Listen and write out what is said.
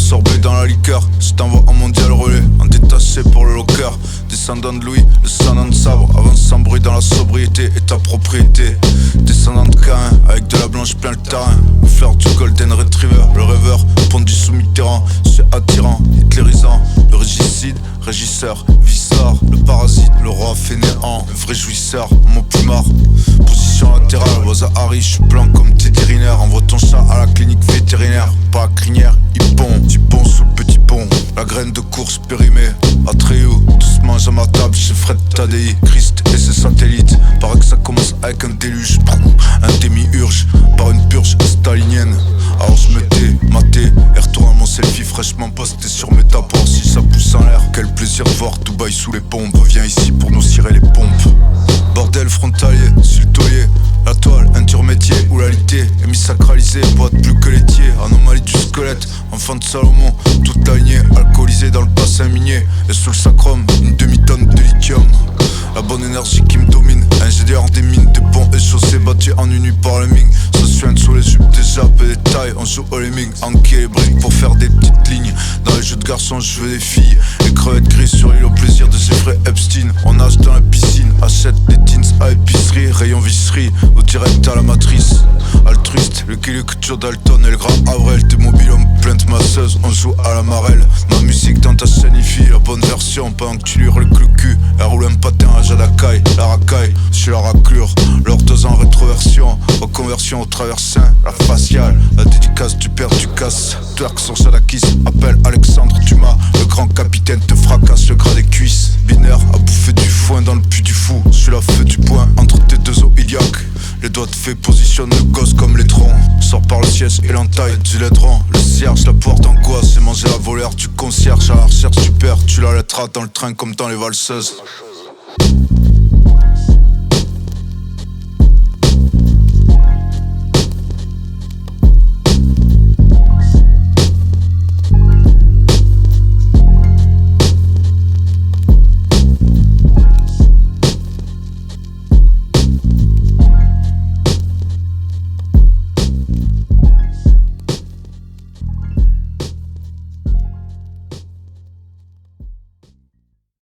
sorbet dans la liqueur. Je t'envoie en mondial relais, en détaché pour le locker. Descendant de Louis, descendant de sabre. Avance sans bruit dans la sobriété et ta propriété. Descendant de Cain, avec de la blanche plein le terrain. Le fleur du Golden Retriever, le rêveur, pondu sous Mitterrand. C'est attirant, hitlérisant, le régicide, régisseur, vissard. Le parasite, le roi fainéant, le vrai jouisseur, mon plumard. Position latérale, voisin Harry, je suis blanc comme Teddy Riner. Envoie ton chat à la clinique vétérinaire, pas à crinière, il pond, petit pont sous le petit pont. La graine de course périmée, Atreyu, tous mangent à ma table chez Fred Tadei, Christ et ses satellites. Paraît que ça commence avec un déluge, un démi-urge, par une purge stalinienne. Alors je me maté et retourne à mon selfie fraîchement posté sur Métaport. Si ça pousse en l'air, quel plaisir de voir Dubaï sous les pompes. Viens ici pour nous cirer les pompes. Bordel frontalier, sur le taulier, la toile, un dur métier où la litée est mise sacralisée, boîte plus que laitier, anomalie du squelette, enfant de Salomon, toute alignée, alcoolisée dans le bassin minier, et sous le sacrum, une demi-tonne de lithium. La bonne énergie qui me domine, ingénieur des mines, des ponts et chaussées battus en uni par le ming. Se suinte sous les jupes des jappes et des tailles, on joue au lemming, enquiller les briques pour faire des petites lignes. Dans les jeux de garçons, je veux des filles, les crevettes grises sur l'île au plaisir de Jeffrey Epstein. On nage dans la piscine, achète des jeans à épicerie, rayon visserie, au direct à la matrice. Altruiste, le Kiluk, Joe Dalton et le grand Avril, des mobilhommes plainte masseuse, on joue à la marelle. Ma musique dans ta chaîne IFI, la bonne version, pendant que tu lui hurles le cul. Elle roule un patin à Jadakai, la racaille, je suis la raclure. Leurs 2 ans rétroversion, reconversion au traversin, la faciale, la dédicace du père du casse. Twerk sur Jadakis, appelle Alexandre Dumas, le grand capitaine te fracasse le gras des cuisses. Binaire à bouffer du foin dans le puits du fou, je suis la feu du poing entre tes 2 os iliaques. Les doigts de fée positionnent le gosse comme les troncs. Sors par le siège et l'entaille du laidron. Le cierge, la porte d'angoisse, c'est manger la voleur du concierge. À la recherche du père, tu la laitteras dans le train comme dans les valseuses.